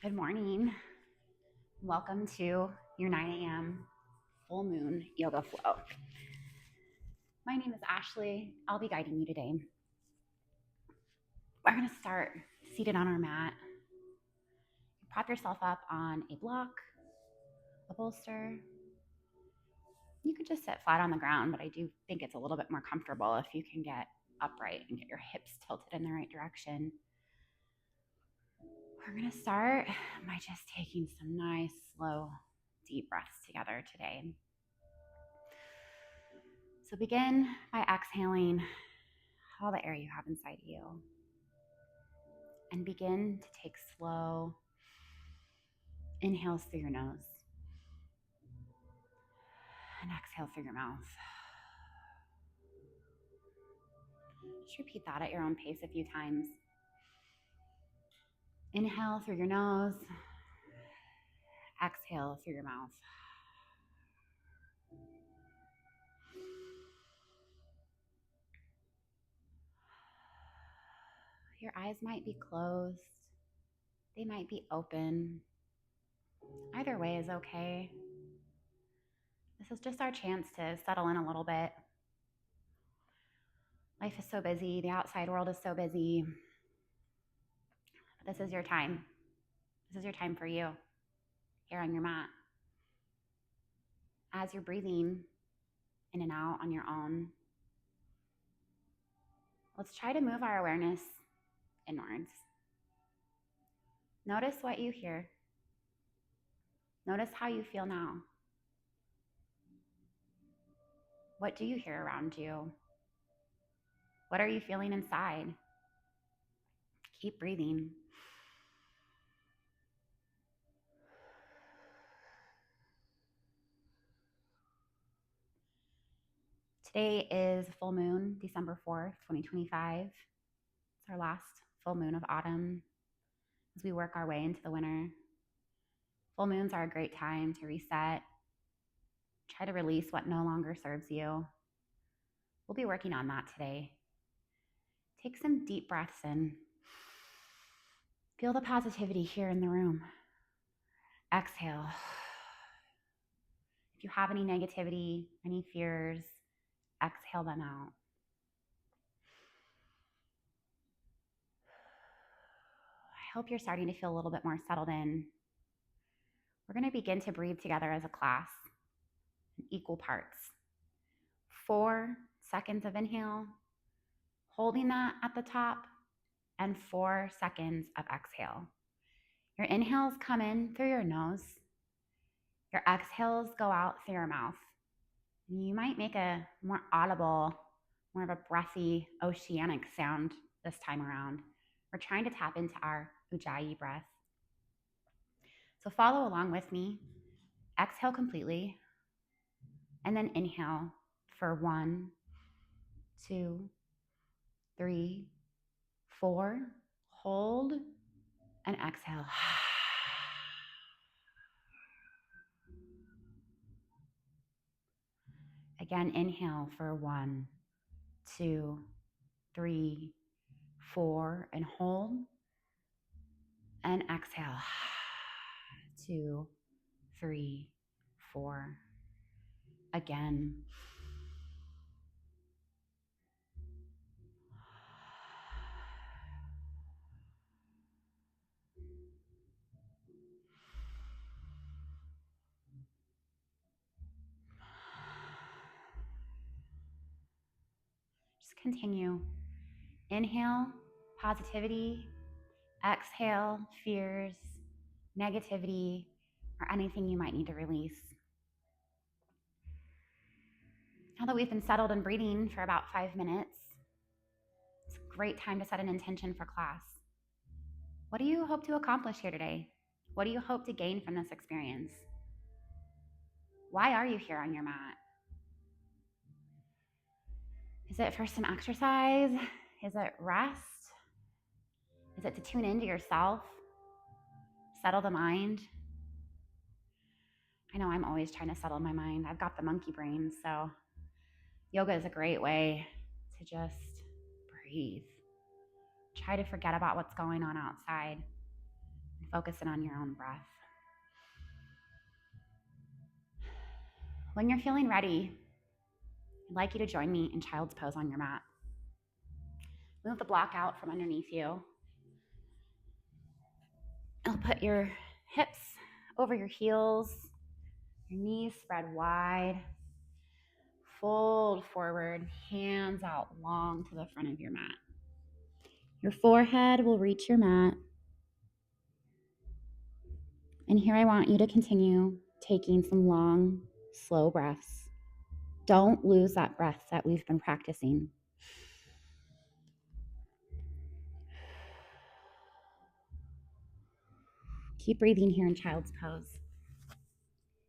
Good morning. Welcome to your 9 a.m. full moon yoga flow. My name is Ashley. I'll be guiding you today. We're going to start seated on our mat. Prop yourself up on a block, a bolster. You could just sit flat on the ground, but I do think it's a little bit more comfortable if you can get upright and get your hips tilted in the right direction. We're going to start by just taking some nice, slow, deep breaths together today. So begin by exhaling all the air you have inside you. And begin to take slow inhales through your nose and exhale through your mouth. Just repeat that at your own pace a few times. Inhale through your nose, exhale through your mouth. Your eyes might be closed, they might be open. Either way is okay. This is just our chance to settle in a little bit. Life is so busy, the outside world is so busy. But this is your time. This is your time for you here on your mat. As you're breathing in and out on your own, let's try to move our awareness inwards. Notice what you hear. Notice how you feel now. What do you hear around you? What are you feeling inside? Keep breathing. Today is full moon, December 4th, 2025. It's our last full moon of autumn as we work our way into the winter. Full moons are a great time to reset, try to release what no longer serves you. We'll be working on that today. Take some deep breaths in. Feel the positivity here in the room. Exhale. If you have any negativity, any fears, exhale them out. I hope you're starting to feel a little bit more settled in. We're going to begin to breathe together as a class in equal parts. 4 seconds of inhale, holding that at the top, and 4 seconds of exhale. Your inhales come in through your nose. Your exhales go out through your mouth. You might make a more audible, more of a breathy, oceanic sound this time around. We're trying to tap into our Ujjayi breath. So follow along with me. Exhale completely, and then inhale for 1, 2, 3, 4. Hold and exhale. Again, inhale for 1, 2, 3, 4, and hold. And exhale. 2, 3, 4. Again. Just continue. Inhale, positivity. Exhale, fears, negativity, or anything you might need to release. Now that we've been settled and breathing for about 5 minutes, it's a great time to set an intention for class. What do you hope to accomplish here today? What do you hope to gain from this experience? Why are you here on your mat? Is it for some exercise? Is it rest? Is it to tune into yourself? Settle the mind? I know I'm always trying to settle my mind. I've got the monkey brain, so yoga is a great way to just breathe. Try to forget about what's going on outside and Focus in on your own breath. When you're feeling ready, I'd like you to join me in child's pose on your mat. Move the block out from underneath you. I'll put your hips over your heels, your knees spread wide. Fold forward, hands out long to the front of your mat. Your forehead will reach your mat. And here I want you to continue taking some long, slow breaths. Don't lose that breath that we've been practicing. Keep breathing here in child's pose.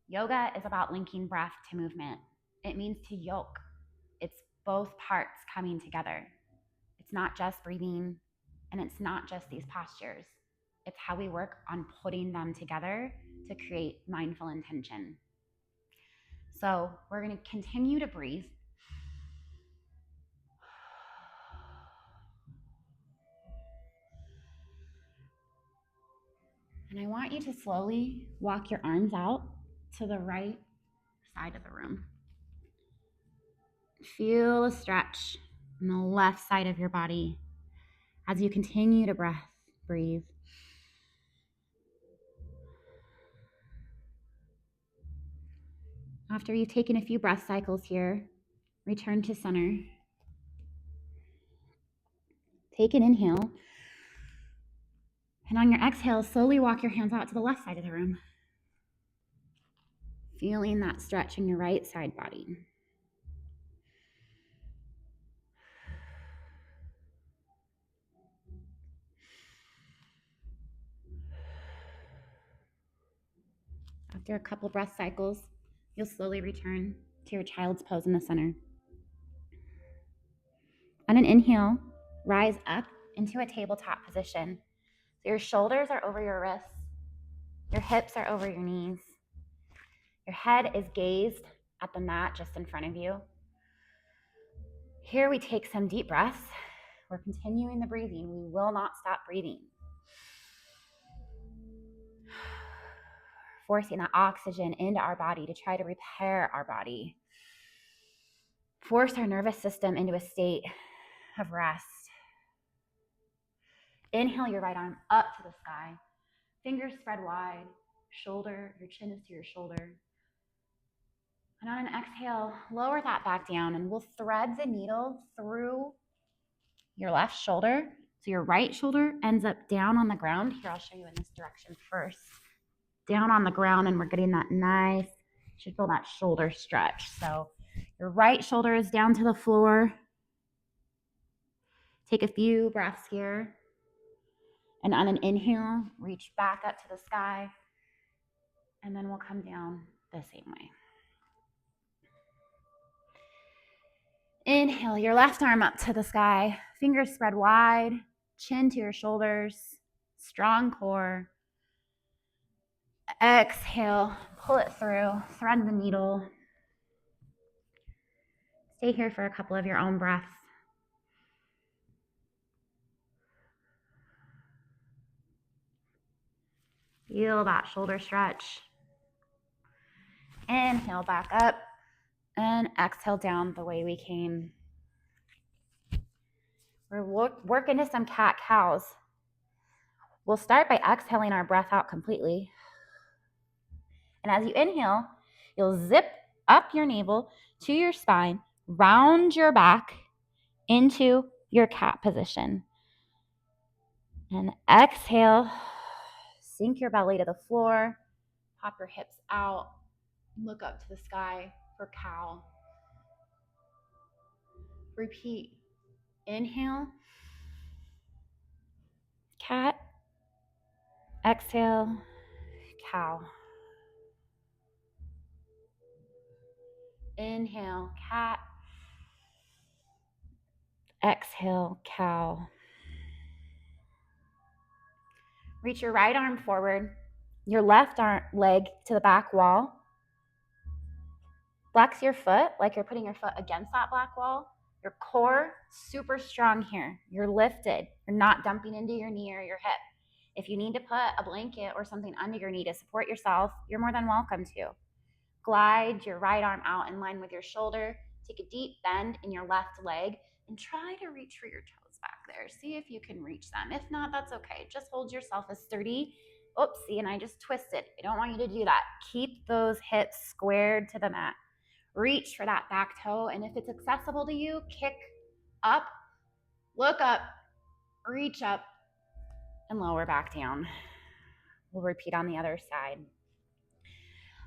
Yoga is about linking breath to movement. It means to yoke. It's both parts coming together. It's not just breathing, and it's not just these postures. It's how we work on putting them together to create mindful intention. So we're going to continue to breathe. And I want you to slowly walk your arms out to the right side of the room. Feel a stretch on the left side of your body as you continue to breathe. After you've taken a few breath cycles here, return to center. Take an inhale. And on your exhale, slowly walk your hands out to the left side of the room. Feeling that stretch in your right side body. After a couple breath cycles, you'll slowly return to your child's pose in the center. On an inhale, rise up into a tabletop position. So your shoulders are over your wrists, your hips are over your knees. Your head is gazed at the mat just in front of you. Here we take some deep breaths. We're continuing the breathing. We will not stop breathing. Forcing that oxygen into our body to try to repair our body. Force our nervous system into a state of rest. Inhale your right arm up to the sky. Fingers spread wide. Your chin is to your shoulder. And on an exhale, lower that back down and we'll thread the needle through your left shoulder. So your right shoulder ends up down on the ground. Here, I'll show you in this direction first. Down on the ground, and we're getting that nice, you should feel that shoulder stretch. So your right shoulder is down to the floor. Take a few breaths here. And on an inhale, reach back up to the sky. And then we'll come down the same way. Inhale your left arm up to the sky. Fingers spread wide. Chin to your shoulders. Strong core. Exhale, pull it through. Thread the needle. Stay here for a couple of your own breaths. Feel that shoulder stretch. Inhale back up and exhale down the way we came. We're working into some cat-cows. We'll start by exhaling our breath out completely. And as you inhale, you'll zip up your navel to your spine, round your back into your cat position. And exhale, sink your belly to the floor, pop your hips out, look up to the sky for cow. Repeat. Inhale, cat. Exhale, cow. Inhale, cat. Exhale, cow. Reach your right arm forward, your left leg to the back wall. Flex your foot like you're putting your foot against that back wall. Your core, super strong here. You're lifted. You're not dumping into your knee or your hip. If you need to put a blanket or something under your knee to support yourself, you're more than welcome to. Glide your right arm out in line with your shoulder. Take a deep bend in your left leg and try to reach for your toes back there. See if you can reach them. If not, that's okay. Just hold yourself as sturdy. Oopsie, and I just twisted. I don't want you to do that. Keep those hips squared to the mat. Reach for that back toe, and if it's accessible to you, kick up, look up, reach up, and lower back down. We'll repeat on the other side.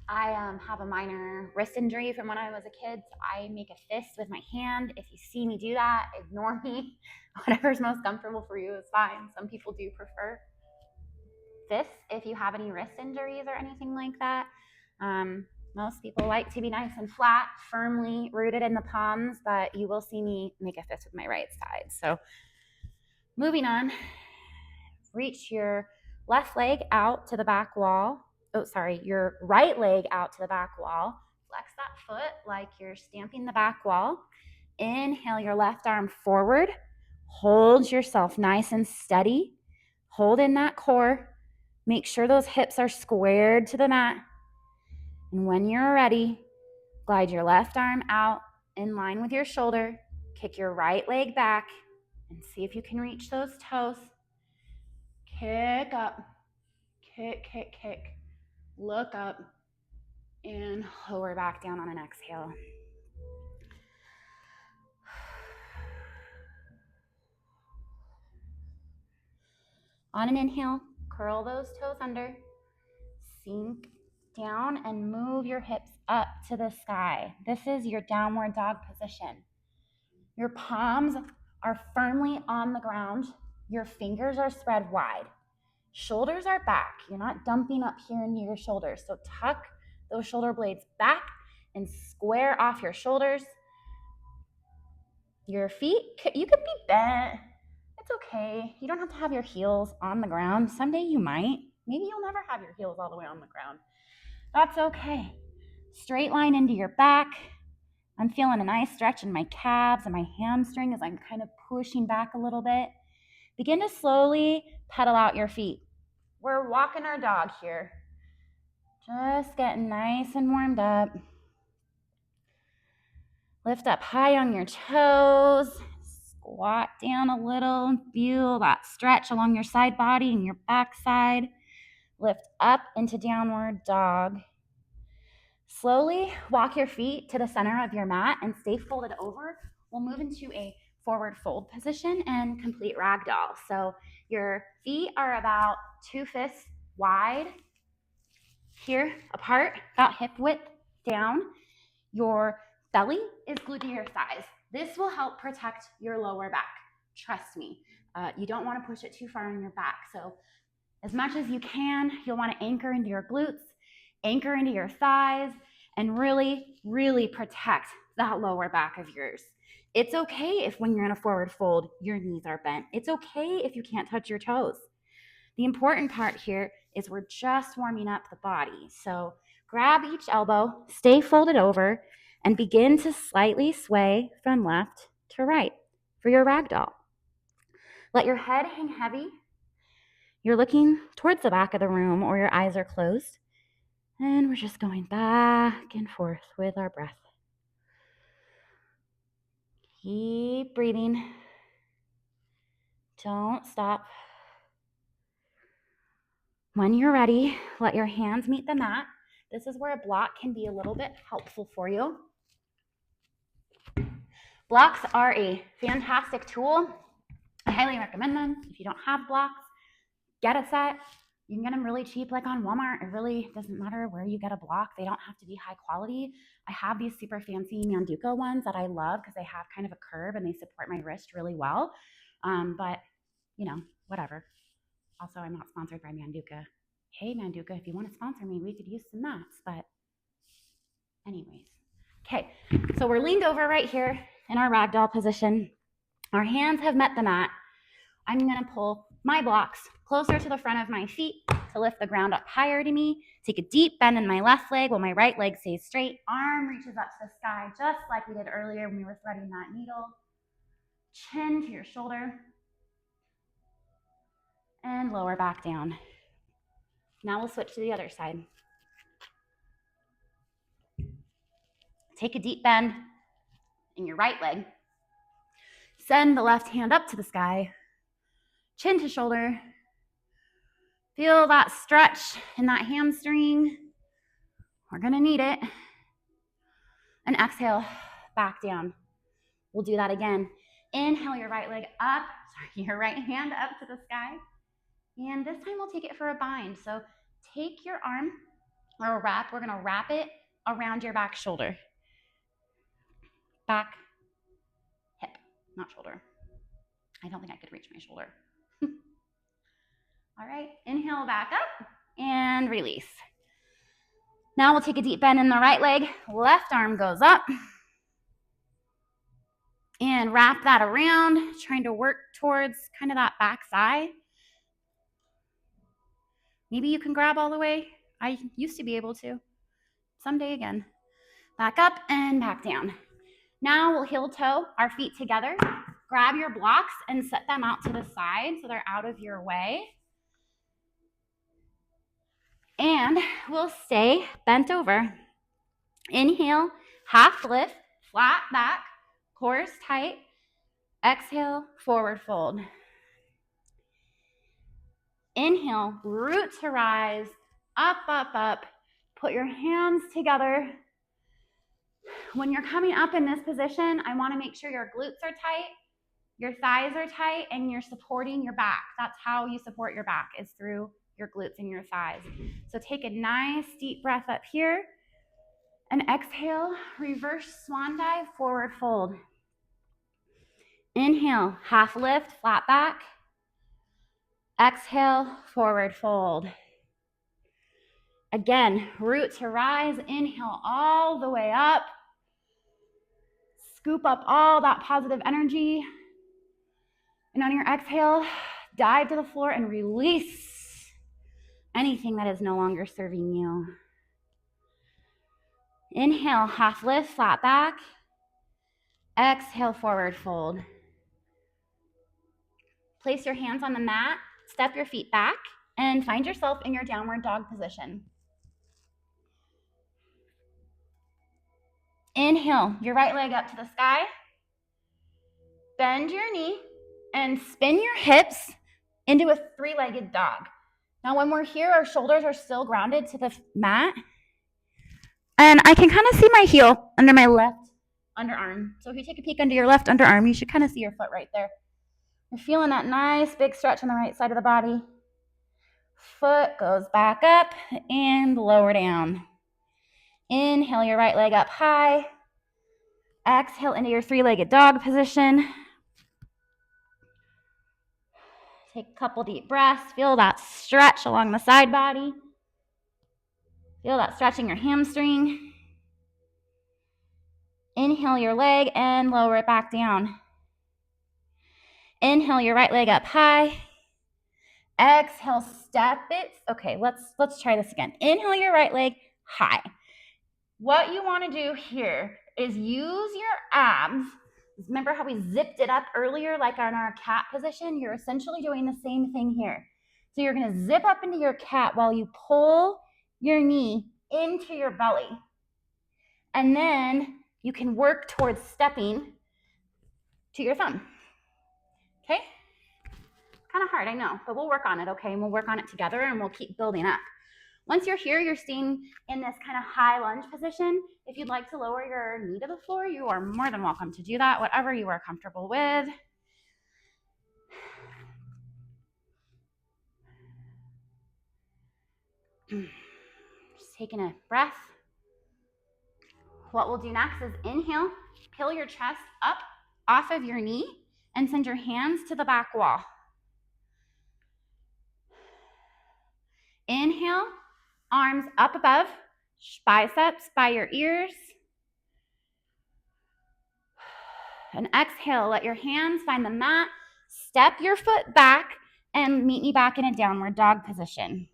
I have a minor wrist injury from when I was a kid, so I make a fist with my hand. If you see me do that, ignore me. Whatever's most comfortable for you is fine. Some people do prefer fists if you have any wrist injuries or anything like that. Most people like to be nice and flat, firmly rooted in the palms, but you will see me make a fist with my right side. So moving on, reach your left leg out to the back wall. Your right leg out to the back wall. Flex that foot like you're stamping the back wall. Inhale your left arm forward. Hold yourself nice and steady. Hold in that core. Make sure those hips are squared to the mat. And when you're ready, glide your left arm out in line with your shoulder. Kick your right leg back and see if you can reach those toes. Kick up. Kick, kick, kick. Look up and lower back down on an exhale. On an inhale, curl those toes under, sink down and move your hips up to the sky. This is your downward dog position. Your palms are firmly on the ground. Your fingers are spread wide. Shoulders are back. You're not dumping up here into your shoulders. So tuck those shoulder blades back and square off your shoulders. Your feet, you could be bent. It's okay. You don't have to have your heels on the ground. Someday you might. Maybe you'll never have your heels all the way on the ground. That's okay. Straight line into your back. I'm feeling a nice stretch in my calves and my hamstring as I'm kind of pushing back a little bit. Begin to slowly pedal out your feet. We're walking our dog here. Just getting nice and warmed up. Lift up high on your toes. Squat down a little and feel that stretch along your side body and your back side. Lift up into downward dog. Slowly walk your feet to the center of your mat and stay folded over. We'll move into a forward fold position and complete ragdoll. So your feet are about 2 fists wide here apart, about hip width down. Your belly is glued to your thighs. This will help protect your lower back. Trust me. You don't want to push it too far on your back. So as much as you can, you'll want to anchor into your glutes, anchor into your thighs, and really, really protect that lower back of yours. It's okay if when you're in a forward fold, your knees are bent. It's okay if you can't touch your toes. The important part here is we're just warming up the body. So grab each elbow, stay folded over, and begin to slightly sway from left to right for your ragdoll. Let your head hang heavy. You're looking towards the back of the room or your eyes are closed. And we're just going back and forth with our breath. Keep breathing. Don't stop. When you're ready, let your hands meet the mat. This is where a block can be a little bit helpful for you. Blocks are a fantastic tool. I highly recommend them. If you don't have blocks, get a set. You can get them really cheap, like on Walmart. It really doesn't matter where you get a block. They don't have to be high quality. I have these super fancy Manduka ones that I love because they have kind of a curve and they support my wrist really well. But, whatever. Also, I'm not sponsored by Manduka. Hey, Manduka, if you want to sponsor me, we could use some mats. But anyways. Okay, so we're leaned over right here in our ragdoll position. Our hands have met the mat. I'm going to pull my blocks closer to the front of my feet to lift the ground up higher to me. Take a deep bend in my left leg while my right leg stays straight. Arm reaches up to the sky just like we did earlier when we were threading that needle. Chin to your shoulder. And and lower back down. Now we'll switch to the other side. Take a deep bend in your right leg. Send the left hand up to the sky, chin to shoulder. Feel that stretch in that hamstring. We're gonna need it. And exhale, back down. We'll do that again. Inhale your right leg up, your right hand up to the sky. And this time we'll take it for a bind. So take your arm or a wrap. We're gonna wrap it around your back shoulder. Back, hip, not shoulder. I don't think I could reach my shoulder. All right, inhale back up and release. Now we'll take a deep bend in the right leg. Left arm goes up. And wrap that around, trying to work towards kind of that back thigh. Maybe you can grab all the way. I used to be able to. Someday again. Back up and back down. Now we'll heel toe our feet together. Grab your blocks and set them out to the side so they're out of your way. And we'll stay bent over. Inhale, half lift, flat back, core is tight. Exhale, forward fold. Inhale, root to rise, up, up, up. Put your hands together. When you're coming up in this position, I want to make sure your glutes are tight, your thighs are tight, and you're supporting your back. That's how you support your back, is through your glutes and your thighs. So take a nice deep breath up here. And exhale, reverse swan dive, forward fold. Inhale, half lift, flat back. Exhale, forward fold. Again, root to rise. Inhale all the way up. Scoop up all that positive energy. And on your exhale, dive to the floor and release anything that is no longer serving you. Inhale, half lift, flat back. Exhale, forward fold. Place your hands on the mat, step your feet back, and find yourself in your downward dog position. Inhale, your right leg up to the sky. Bend your knee and spin your hips into a three-legged dog. Now, when we're here, our shoulders are still grounded to the mat. And I can kind of see my heel under my left underarm. So if you take a peek under your left underarm, you should kind of see your foot right there. You're feeling that nice big stretch on the right side of the body. Foot goes back up and lower down. Inhale your right leg up high. Exhale into your three-legged dog position. Take a couple deep breaths. Feel that stretch along the side body. Feel that stretch in your hamstring. Inhale your leg and lower it back down. Inhale your right leg up high. Exhale, step it. Okay, let's try this again. Inhale your right leg high. What you want to do here is use your abs. Remember how we zipped it up earlier, like on our cat position? You're essentially doing the same thing here. So you're going to zip up into your cat while you pull your knee into your belly. And then you can work towards stepping to your thumb. Okay? Kind of hard, I know, but we'll work on it, okay? And we'll work on it together and we'll keep building up. Once you're here, you're staying in this kind of high lunge position. If you'd like to lower your knee to the floor, you are more than welcome to do that, whatever you are comfortable with. Just taking a breath. What we'll do next is inhale, peel your chest up off of your knee and send your hands to the back wall. Inhale, arms up above, biceps by your ears. And exhale, let your hands find the mat, step your foot back, and meet me back in a downward dog position.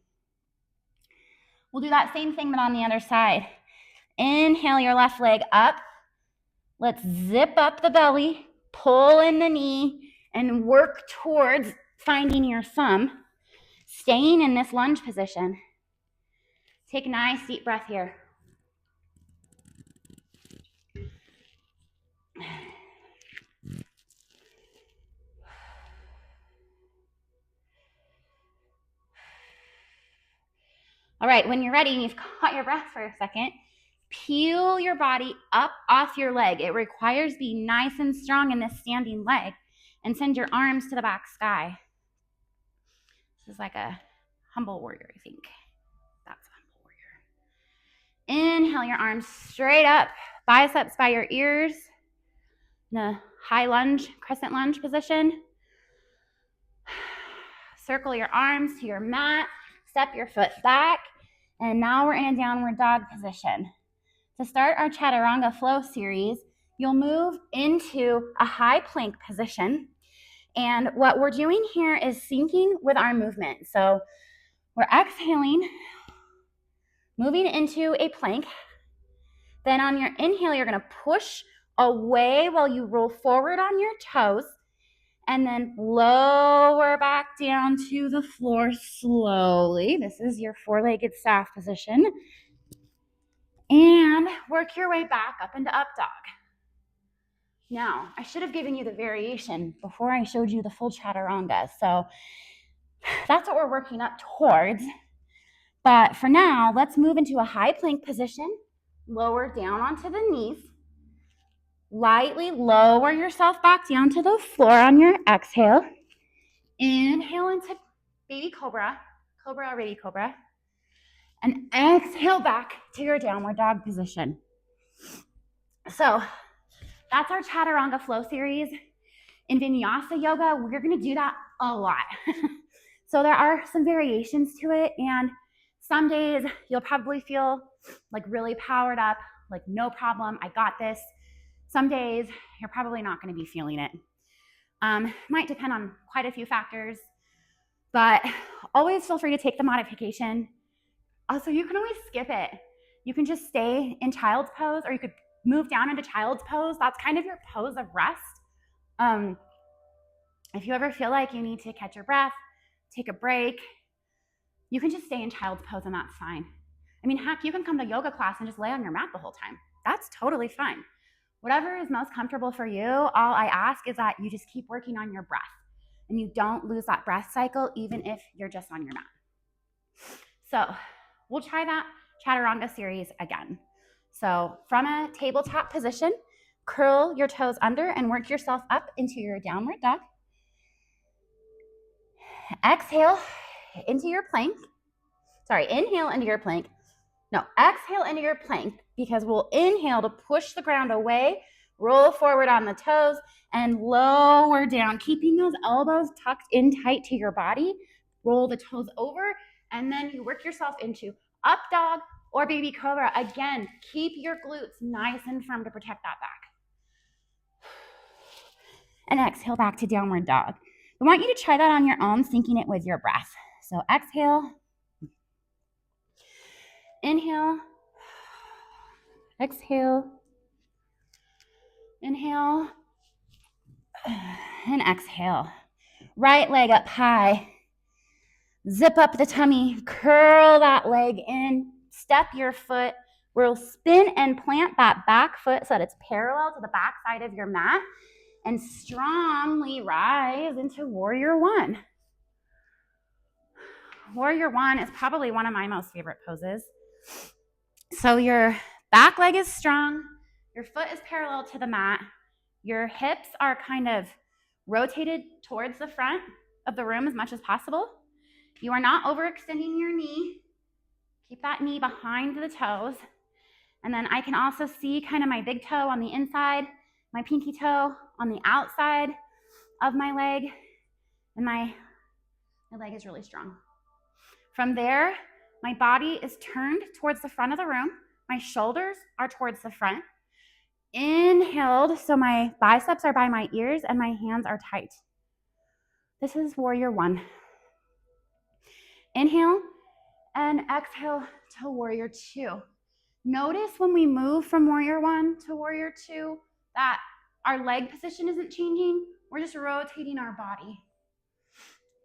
We'll do that same thing, but on the other side. Inhale your left leg up. Let's zip up the belly, pull in the knee, and work towards finding your thumb. Staying in this lunge position. Take a nice deep breath here. All right, when you're ready and you've caught your breath for a second, peel your body up off your leg. It requires being nice and strong in this standing leg, and send your arms to the back sky. This is like a humble warrior, I think. That's a humble warrior. Inhale your arms straight up, biceps by your ears, in a high lunge, crescent lunge position. Circle your arms to your mat, step your foot back, and now we're in a downward dog position. To start our chaturanga flow series, you'll move into a high plank position. And what we're doing here is syncing with our movement. So we're exhaling, moving into a plank. Then on your inhale, you're going to push away while you roll forward on your toes, and then lower back down to the floor slowly. This is your four-legged staff position. And work your way back up into up dog. Now, I should have given you the variation before I showed you the full chaturanga. So that's what we're working up towards. But for now, let's move into a high plank position. Lower down onto the knees. Lightly lower yourself back down to the floor on your exhale. Inhale into baby cobra, cobra or baby cobra. And exhale back to your downward dog position. So that's our chaturanga flow series. In vinyasa yoga, we're going to do that a lot. So there are some variations to it, and some days you'll probably feel like really powered up, like no problem, I got this. Some days you're probably not going to be feeling it. Might depend on quite a few factors, but always feel free to take the modification. Also, you can always skip it. You can just stay in child's pose, or you could move down into child's pose. That's kind of your pose of rest. If you ever feel like you need to catch your breath, take a break, you can just stay in child's pose, and that's fine. I mean, heck, you can come to yoga class and just lay on your mat the whole time. That's totally fine. Whatever is most comfortable for you, all I ask is that you just keep working on your breath and you don't lose that breath cycle even if you're just on your mat. So we'll try that chaturanga series again. So from a tabletop position, curl your toes under and work yourself up into your downward dog. Exhale into your plank. Inhale into your plank. No, exhale into your plank, because we'll inhale to push the ground away, roll forward on the toes, and lower down, keeping those elbows tucked in tight to your body. Roll the toes over, and then you work yourself into up dog or baby cobra. Again, keep your glutes nice and firm to protect that back. And exhale back to downward dog. I want you to try that on your own, syncing it with your breath. So exhale, inhale, exhale, inhale, and exhale. Right leg up high. Zip up the tummy, curl that leg in, step your foot. We'll spin and plant that back foot so that it's parallel to the back side of your mat, and strongly rise into warrior one. Warrior one is probably one of my most favorite poses. So your back leg is strong, your foot is parallel to the mat, your hips are kind of rotated towards the front of the room as much as possible. You are not overextending your knee. Keep that knee behind the toes. And then I can also see kind of my big toe on the inside, my pinky toe on the outside of my leg, and my leg is really strong. From there, my body is turned towards the front of the room. My shoulders are towards the front. Inhaled, so my biceps are by my ears and my hands are tight. This is warrior one. Inhale and exhale to warrior two. Notice when we move from warrior one to warrior two that our leg position isn't changing. We're just rotating our body.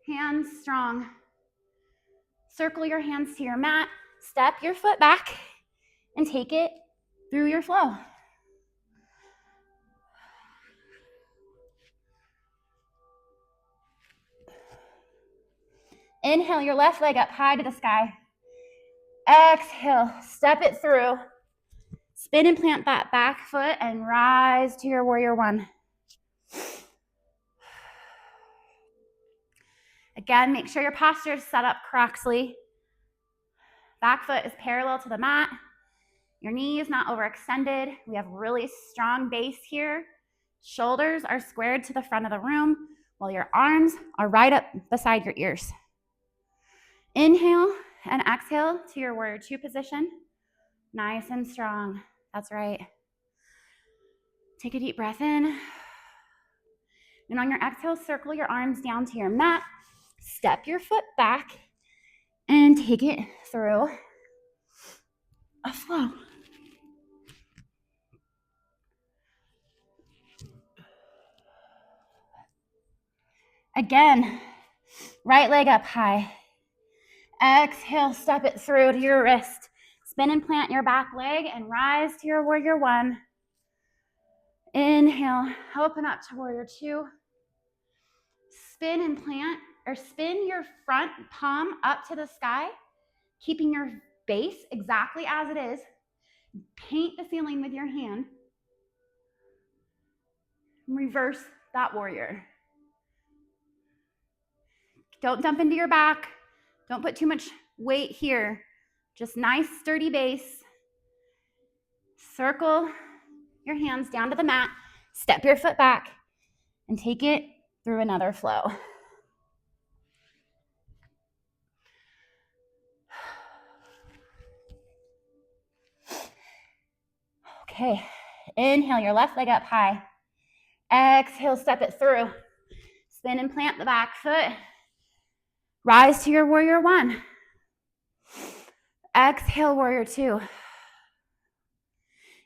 Hands strong. Circle your hands to your mat, step your foot back, and take it through your flow. Inhale your left leg up high to the sky. Exhale, step it through. Spin and plant that back foot and rise to your warrior one. Again, make sure your posture is set up correctly. Back foot is parallel to the mat. Your knee is not overextended. We have really strong base here. Shoulders are squared to the front of the room while your arms are right up beside your ears. Inhale and exhale to your warrior two position. Nice and strong. That's right. Take a deep breath in. And on your exhale, circle your arms down to your mat. Step your foot back and take it through a flow. Again, right leg up high. Exhale, step it through to your wrist. Spin and plant your back leg and rise to your warrior one. Inhale, open up to warrior two. Spin and plant, or spin your front palm up to the sky, keeping your base exactly as it is. Paint the ceiling with your hand. Reverse that warrior. Don't dump into your back. Don't put too much weight here. Just nice, sturdy base. Circle your hands down to the mat. Step your foot back and take it through another flow. Okay, inhale your left leg up high. Exhale, step it through. Spin and plant the back foot. Rise to your warrior one. Exhale, warrior two.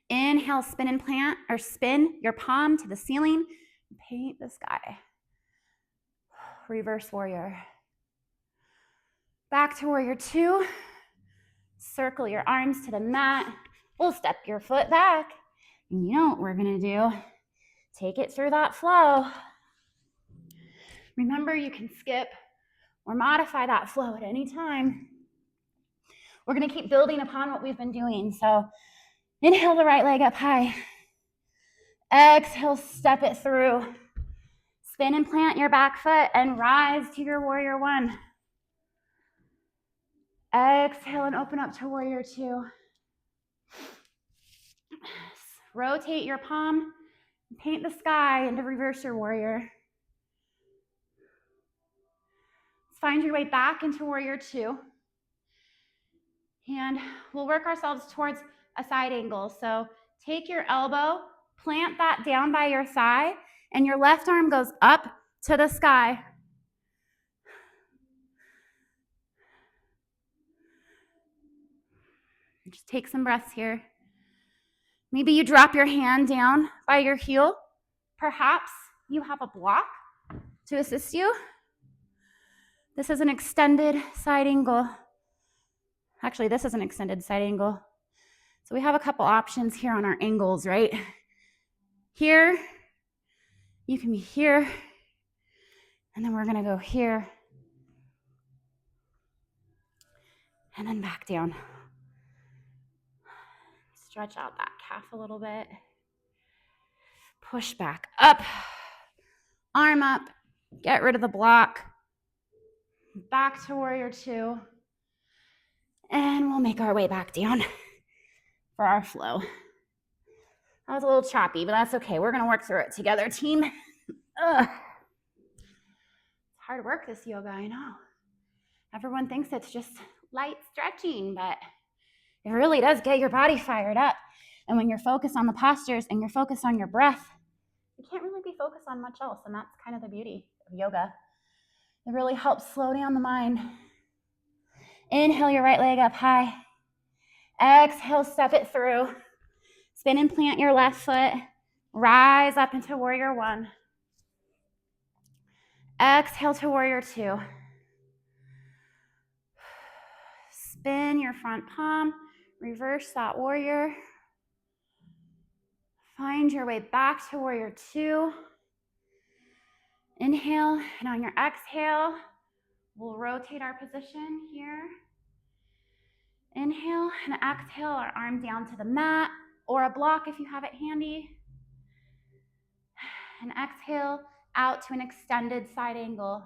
Inhale, spin and plant, or spin your palm to the ceiling. Paint the sky. Reverse warrior. Back to warrior two. Circle your arms to the mat. We'll step your foot back. And you know what we're going to do. Take it through that flow. Remember, you can skip or modify that flow at any time. We're going to keep building upon what we've been doing. So inhale the right leg up high. Exhale, step it through. Spin and plant your back foot and rise to your warrior one. Exhale and open up to warrior two. Rotate your palm, paint the sky, and to reverse your warrior. Find your way back into warrior two. And we'll work ourselves towards a side angle. So take your elbow, plant that down by your thigh, and your left arm goes up to the sky. Just take some breaths here. Maybe you drop your hand down by your heel. Perhaps you have a block to assist you. This is an extended side angle. Actually, this is an extended side angle. So we have a couple options here on our angles, right? Here, you can be here, and then we're gonna go here, and then back down. Stretch out that calf a little bit. Push back up, arm up, get rid of the block. Back to warrior two. And we'll make our way back down for our flow. That was a little choppy, but that's okay. We're gonna work through it together, team. It's hard work, this yoga, I know. Everyone thinks it's just light stretching, but it really does get your body fired up. And when you're focused on the postures and you're focused on your breath, you can't really be focused on much else. And that's kind of the beauty of yoga. It really helps slow down the mind. Inhale your right leg up high. Exhale, step it through. Spin and plant your left foot. Rise up into warrior one. Exhale to warrior two. spin your front palm, reverse that warrior. Find your way back to warrior two. Inhale, and on your exhale, we'll rotate our position here. Inhale and exhale, our arm down to the mat or a block if you have it handy. And exhale out to an extended side angle.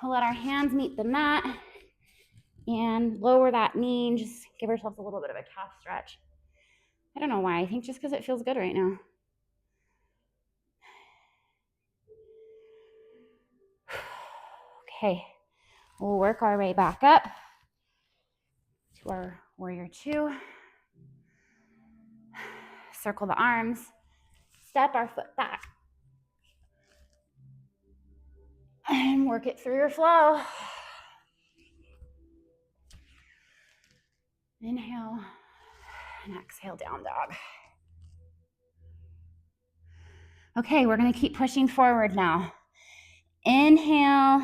We'll let our hands meet the mat and lower that knee and just give ourselves a little bit of a calf stretch. I don't know why, I think just because it feels good right now. Okay, we'll work our way back up to our warrior two. Circle the arms, step our foot back, and work it through your flow. Inhale and exhale, down dog. Okay, we're gonna keep pushing forward now. Inhale,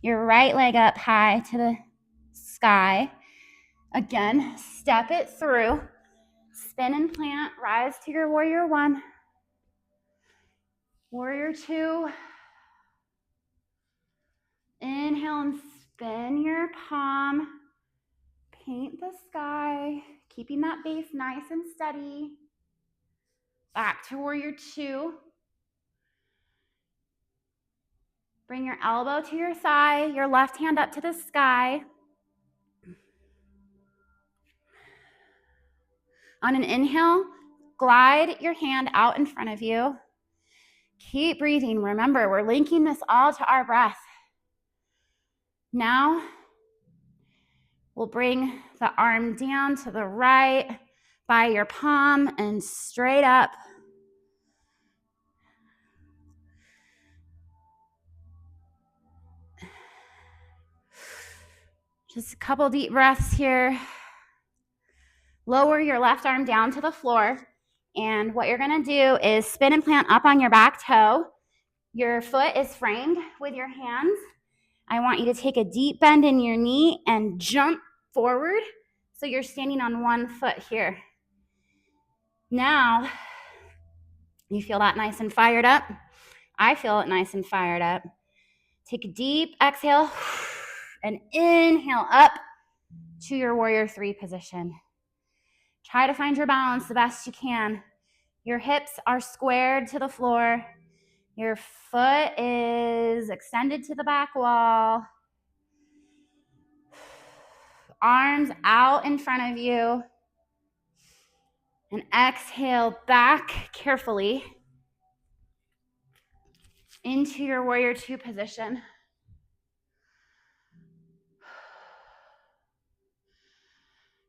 your right leg up high to the sky. Again, step it through. Spin and plant, rise to your warrior one. Warrior two. Inhale and spin your palm. Paint the sky, keeping that base nice and steady. Back to warrior two. Bring your elbow to your thigh, your left hand up to the sky. On an inhale, glide your hand out in front of you. Keep breathing. Remember, we're linking this all to our breath. Now, we'll bring the arm down to the right by your palm and straight up. Just a couple deep breaths here. Lower your left arm down to the floor. And what you're gonna do is spin and plant up on your back toe. Your foot is framed with your hands. I want you to take a deep bend in your knee and jump forward. So you're standing on one foot here. Now, you feel that nice and fired up? I feel it nice and fired up. Take a deep exhale and inhale up to your warrior three position. Try to find your balance the best you can. Your hips are squared to the floor. Your foot is extended to the back wall. Arms out in front of you. And exhale back carefully into your warrior two position.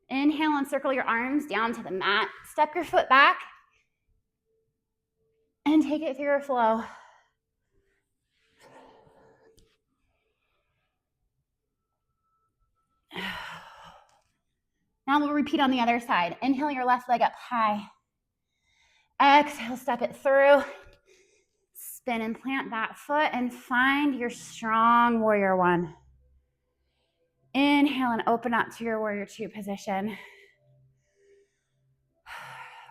Inhale and circle your arms down to the mat. Step your foot back and take it through your flow. Now we'll repeat on the other side. Inhale your left leg up high. Exhale, step it through. Spin and plant that foot and find your strong warrior one. Inhale and open up to your warrior two position.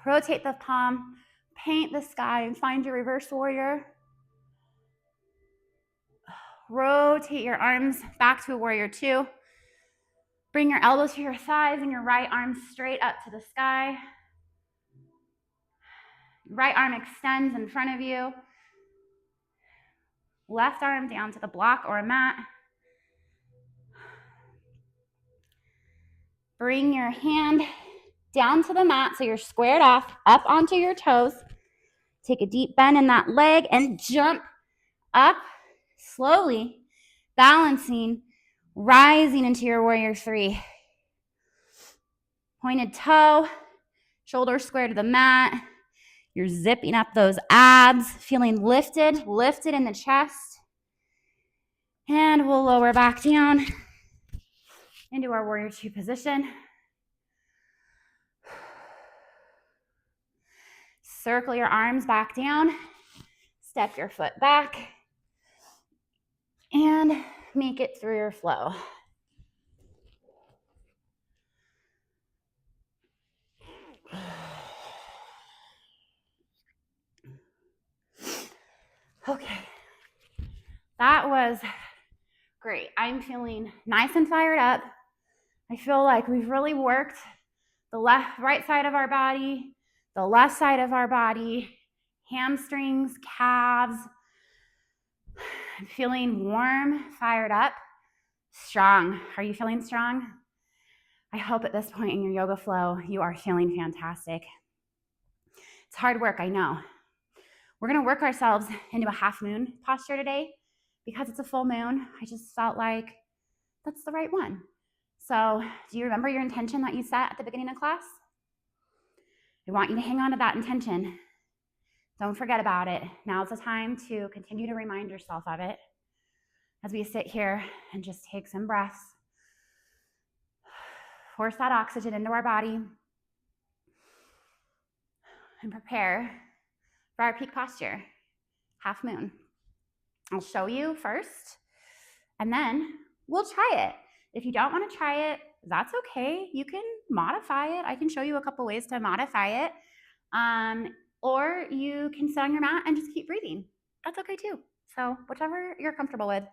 Rotate the palm, paint the sky, and find your reverse warrior. Rotate your arms back to a warrior two. Bring your elbows to your thighs and your right arm straight up to the sky. Right arm extends in front of you. Left arm down to the block or a mat. Bring your hand down to the mat so you're squared off, up onto your toes. Take a deep bend in that leg and jump up slowly, balancing, rising into your warrior three. Pointed toe, shoulders square to the mat. You're zipping up those abs, feeling lifted in the chest. And we'll lower back down into our warrior two position. Circle your arms back down. Step your foot back. And make it through your flow. Okay, that was great. I'm feeling nice and fired up. I feel like we've really worked the right side of our body, the left side of our body, hamstrings, calves. I'm feeling warm, fired up, strong. Are you feeling strong? I hope at this point in your yoga flow, you are feeling fantastic. It's hard work, I know. We're gonna work ourselves into a half moon posture today because it's a full moon. I just felt like that's the right one. So, do you remember your intention that you set at the beginning of class? I want you to hang on to that intention. Don't forget about it. Now's the time to continue to remind yourself of it as we sit here and just take some breaths. Force that oxygen into our body and prepare for our peak posture, half moon. I'll show you first, and then we'll try it. If you don't want to try it, that's okay. You can modify it. I can show you a couple ways to modify it. Or you can sit on your mat and just keep breathing. That's okay too. So whichever you're comfortable with.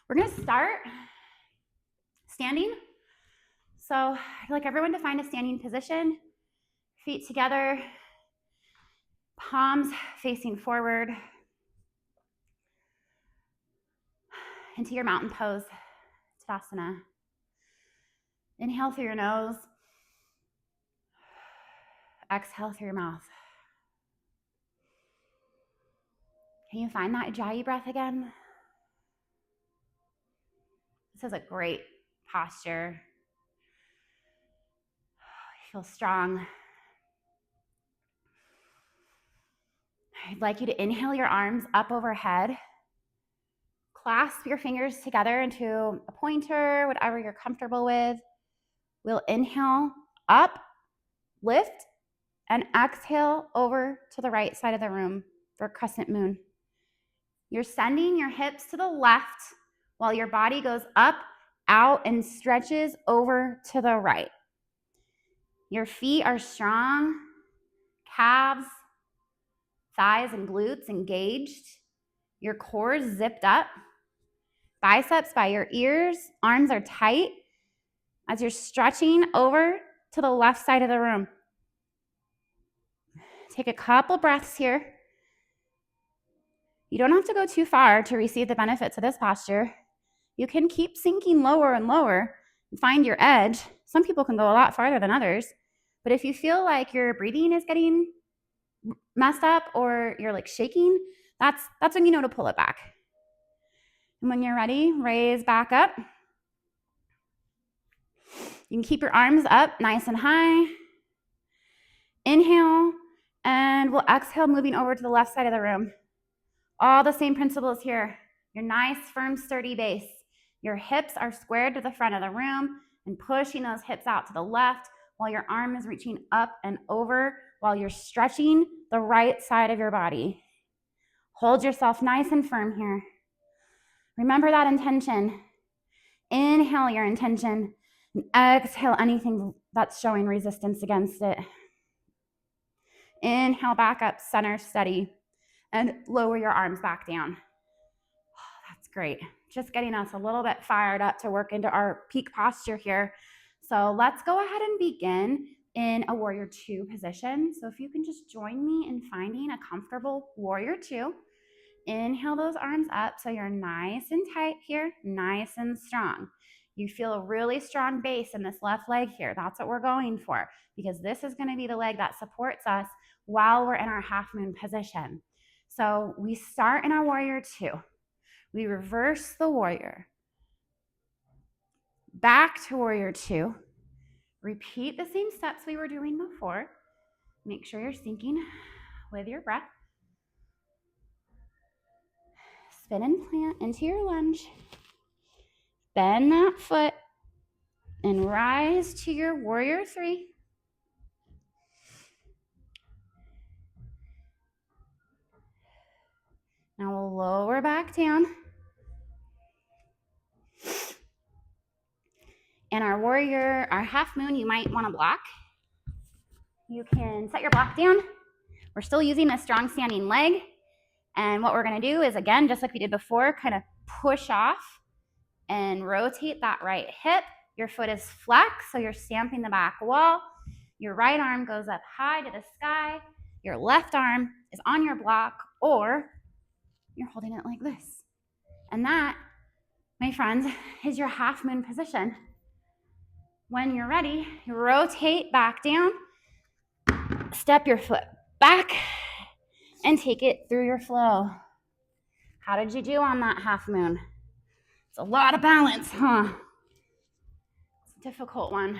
We're gonna start standing. So I'd like everyone to find a standing position, feet together, palms facing forward into your mountain pose, Tadasana. Inhale through your nose, exhale through your mouth. Can you find that Ujjayi breath again? This is a great posture. Feel strong. I'd like you to inhale your arms up overhead. Clasp your fingers together into a pointer, whatever you're comfortable with. We'll inhale up, lift, and exhale over to the right side of the room for crescent moon. You're sending your hips to the left while your body goes up, out, and stretches over to the right. Your feet are strong, calves, thighs, and glutes engaged. Your core is zipped up. Biceps by your ears, arms are tight as you're stretching over to the left side of the room. Take a couple breaths here. You don't have to go too far to receive the benefits of this posture. You can keep sinking lower and lower and find your edge. Some people can go a lot farther than others. But if you feel like your breathing is getting messed up or you're like shaking, that's when you know to pull it back. And when you're ready, raise back up. You can keep your arms up nice and high. Inhale, and we'll exhale, moving over to the left side of the room. All the same principles here. Your nice, firm, sturdy base. Your hips are squared to the front of the room and pushing those hips out to the left while your arm is reaching up and over while you're stretching the right side of your body. Hold yourself nice and firm here. Remember that intention. Inhale your intention and exhale anything that's showing resistance against it. Inhale back up, center steady, and lower your arms back down. Oh, that's great. Just getting us a little bit fired up to work into our peak posture here. So let's go ahead and begin in a warrior two position. So if you can just join me in finding a comfortable warrior two. Inhale those arms up so you're nice and tight here, nice and strong. You feel a really strong base in this left leg here. That's what we're going for because this is going to be the leg that supports us while we're in our half moon position. So we start in our warrior two. We reverse the warrior. Back to warrior two. Repeat the same steps we were doing before. Make sure you're syncing with your breath. Spin and plant into your lunge. Bend that foot and rise to your warrior three. Now we'll lower back down. And our warrior, our half moon, you might want to block. You can set your block down. We're still using a strong standing leg. And what we're gonna do is, again, just like we did before, kind of push off and rotate that right hip. Your foot is flexed, so you're stamping the back wall. Your right arm goes up high to the sky. Your left arm is on your block, or you're holding it like this. And that, my friends, is your half moon position. When you're ready, you rotate back down, step your foot back, and take it through your flow. How did you do on that half moon? It's a lot of balance, huh? It's a difficult one,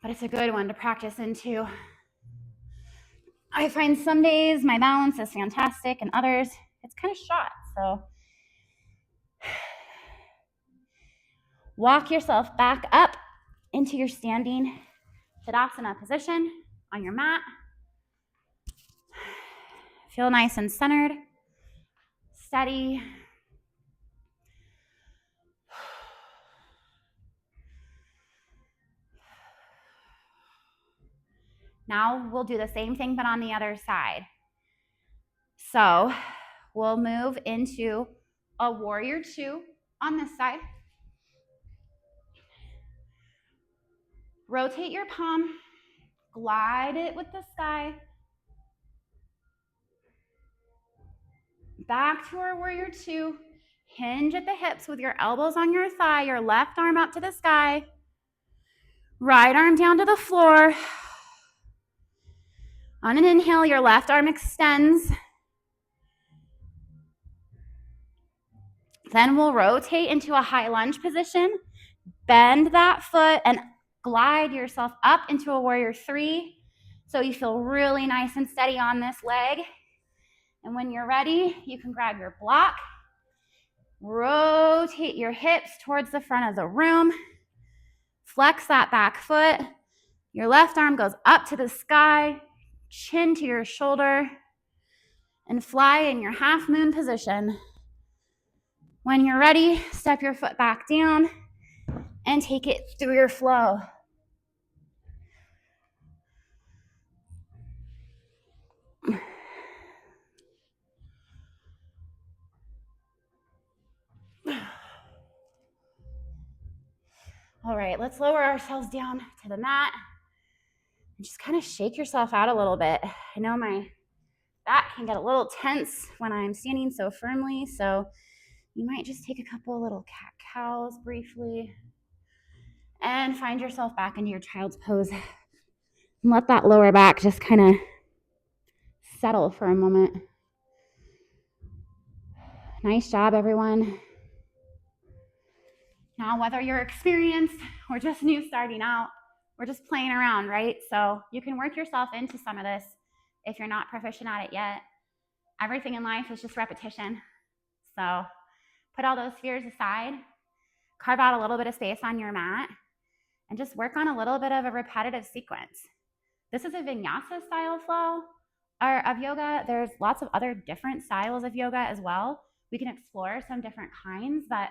but it's a good one to practice into. I find some days my balance is fantastic and others it's kind of shot. So walk yourself back up into your standing Tadasana position on your mat. Feel nice and centered, steady. Now we'll do the same thing, but on the other side. So we'll move into a warrior two on this side. Rotate your palm, glide it with the sky. Back to our warrior two. Hinge at the hips with your elbows on your thigh, your left arm up to the sky. Right arm down to the floor. On an inhale, your left arm extends. Then we'll rotate into a high lunge position. Bend that foot and glide yourself up into a warrior three. So you feel really nice and steady on this leg. And when you're ready, you can grab your block. Rotate your hips towards the front of the room. Flex that back foot. Your left arm goes up to the sky, chin to your shoulder, and fly in your half moon position. When you're ready, step your foot back down and take it through your flow. All right, let's lower ourselves down to the mat and just kind of shake yourself out a little bit. I know my back can get a little tense when I'm standing so firmly, so you might just take a couple little cat-cows briefly and find yourself back into your child's pose. And let that lower back just kind of settle for a moment. Nice job, everyone. Now, whether you're experienced or just new starting out, we're just playing around, right? So you can work yourself into some of this if you're not proficient at it yet. Everything in life is just repetition. So put all those fears aside, carve out a little bit of space on your mat, and just work on a little bit of a repetitive sequence. This is a vinyasa-style flow of yoga. There's lots of other different styles of yoga as well. We can explore some different kinds, but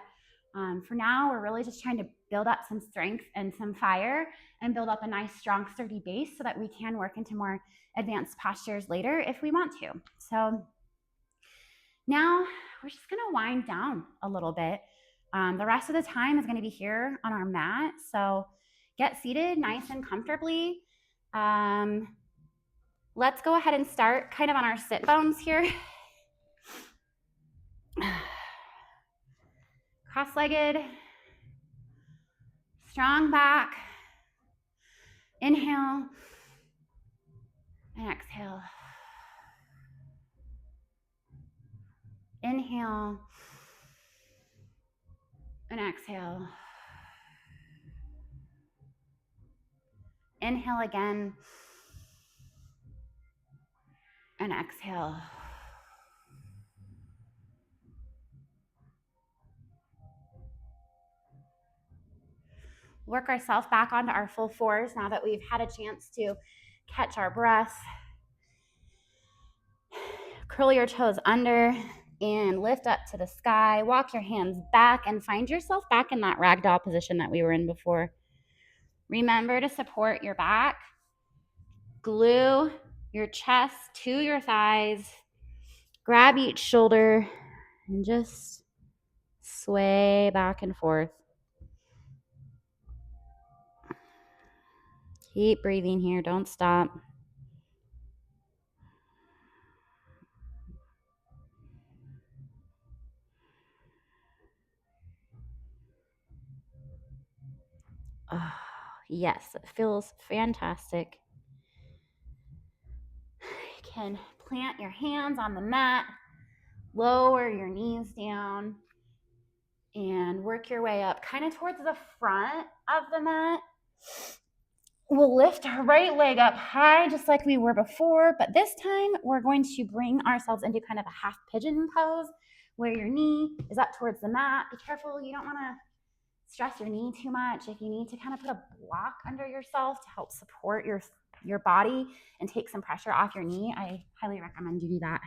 for now, we're really just trying to build up some strength and some fire and build up a nice, strong, sturdy base so that we can work into more advanced postures later if we want to. So now we're just gonna wind down a little bit. The rest of the time is gonna be here on our mat. So get seated nice and comfortably. Let's go ahead and start kind of on our sit bones here. Cross-legged, strong back. Inhale and exhale. Inhale and exhale. Inhale again and exhale. Work ourselves back onto our full fours now that we've had a chance to catch our breath. Curl your toes under and lift up to the sky. Walk your hands back and find yourself back in that ragdoll position that we were in before. Remember to support your back. Glue your chest to your thighs. Grab each shoulder and just sway back and forth. Keep breathing here. Don't stop. Oh, yes, it feels fantastic. You can plant your hands on the mat, lower your knees down, and work your way up kind of towards the front of the mat. We'll lift our right leg up high just like we were before, but this time we're going to bring ourselves into kind of a half pigeon pose where your knee is up towards the mat. Be careful, you don't want to stress your knee too much. If you need to kind of put a block under yourself to help support your body and take some pressure off your knee, I highly recommend you do that.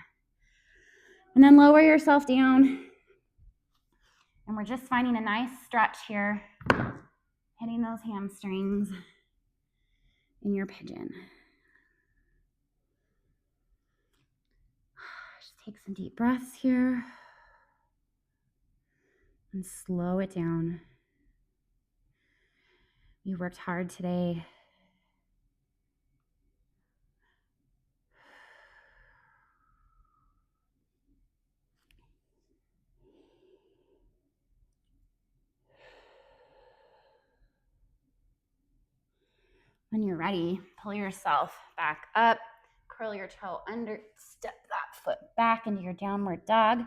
And then lower yourself down. And we're just finding a nice stretch here, hitting those hamstrings in your pigeon. Just take some deep breaths here and slow it down. You worked hard today. When you're ready, pull yourself back up, curl your toe under, step that foot back into your downward dog.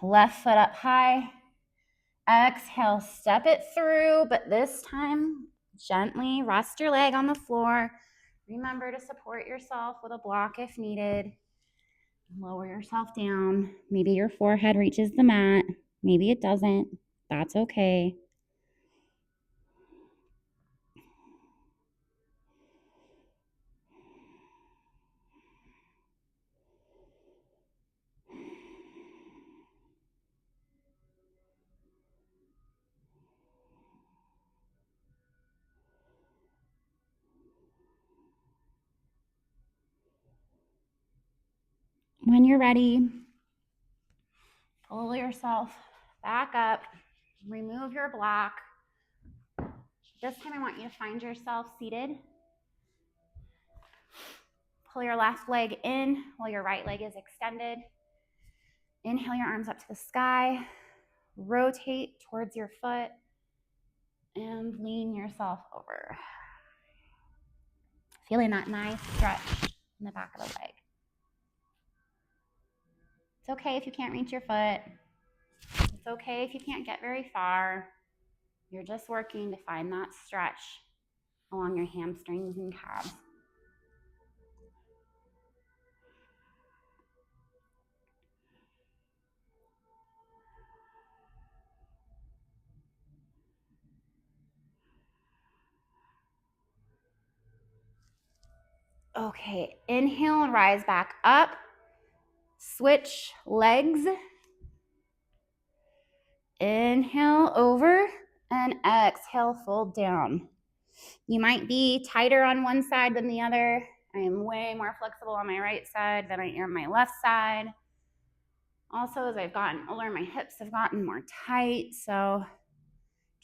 Left foot up high. Exhale, step it through, but this time, gently rest your leg on the floor. Remember to support yourself with a block if needed. Lower yourself down. Maybe your forehead reaches the mat. Maybe it doesn't. That's okay. When you're ready, pull yourself back up. Remove your block. This time I want you to find yourself seated. Pull your left leg in while your right leg is extended. Inhale your arms up to the sky. Rotate towards your foot and lean yourself over. Feeling that nice stretch in the back of the leg. It's okay if you can't reach your foot. It's okay if you can't get very far. You're just working to find that stretch along your hamstrings and calves. Okay, inhale and rise back up. Switch legs. Inhale over and exhale, fold down. You might be tighter on one side than the other. I am way more flexible on my right side than I am on my left side. Also, as I've gotten older, my hips have gotten more tight. So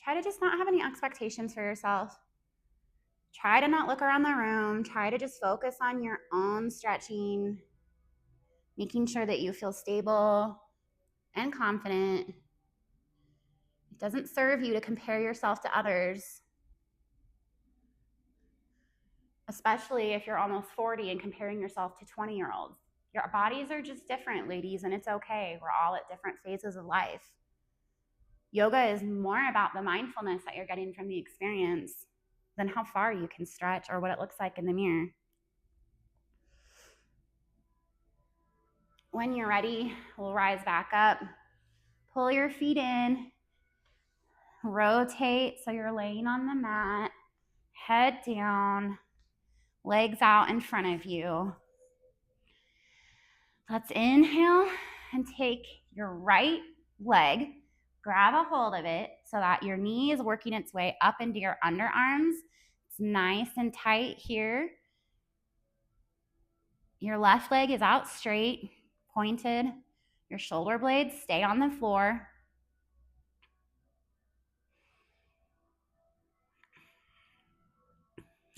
try to just not have any expectations for yourself. Try to not look around the room. Try to just focus on your own stretching, making sure that you feel stable and confident. It doesn't serve you to compare yourself to others, especially if you're almost 40 and comparing yourself to 20-year-olds. Your bodies are just different, ladies, and it's okay. We're all at different phases of life. Yoga is more about the mindfulness that you're getting from the experience than how far you can stretch or what it looks like in the mirror. When you're ready, we'll rise back up. Pull your feet in. Rotate so you're laying on the mat. Head down. Legs out in front of you. Let's inhale and take your right leg, grab a hold of it so that your knee is working its way up into your underarms. It's nice and tight here. Your left leg is out straight, pointed. Your shoulder blades stay on the floor.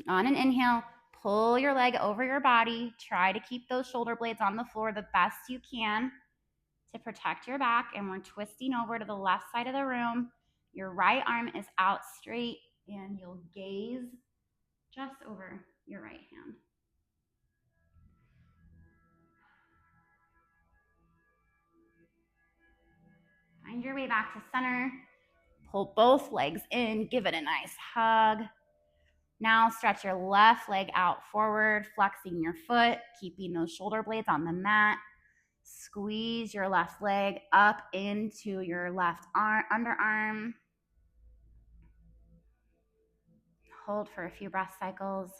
On an inhale, pull your leg over your body. Try to keep those shoulder blades on the floor the best you can to protect your back. And we're twisting over to the left side of the room. Your right arm is out straight and you'll gaze just over your right hand. Find your way back to center. Pull both legs in, give it a nice hug. Now stretch your left leg out forward, flexing your foot, keeping those shoulder blades on the mat. Squeeze your left leg up into your left arm, underarm. Hold for a few breath cycles.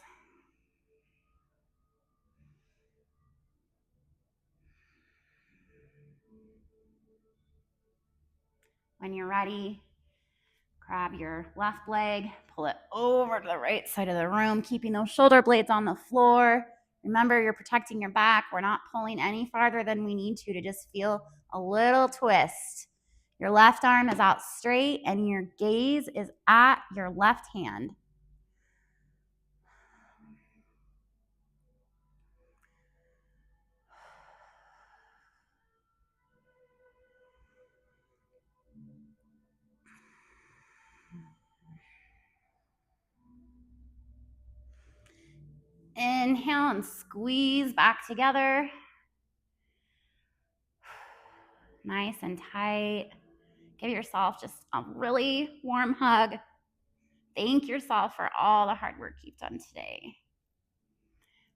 When you're ready, grab your left leg, pull it over to the right side of the room, keeping those shoulder blades on the floor. Remember, you're protecting your back. We're not pulling any farther than we need to just feel a little twist. Your left arm is out straight and your gaze is at your left hand. Inhale and squeeze back together. Nice and tight. Give yourself just a really warm hug. Thank yourself for all the hard work you've done today.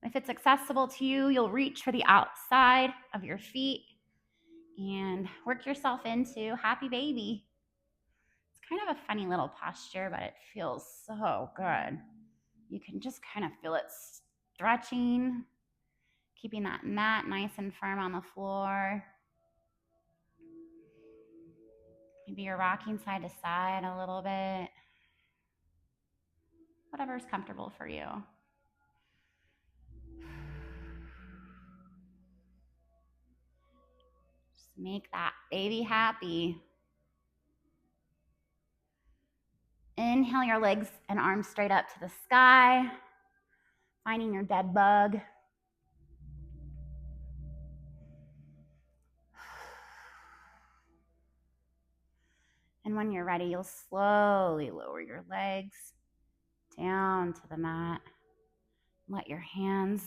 If it's accessible to you, you'll reach for the outside of your feet and work yourself into happy baby. It's kind of a funny little posture, but it feels so good. You can just kind of feel it stretching, keeping that mat nice and firm on the floor. Maybe you're rocking side to side a little bit. Whatever's comfortable for you. Just make that baby happy. Inhale your legs and arms straight up to the sky, finding your dead bug. And when you're ready, you'll slowly lower your legs down to the mat. Let your hands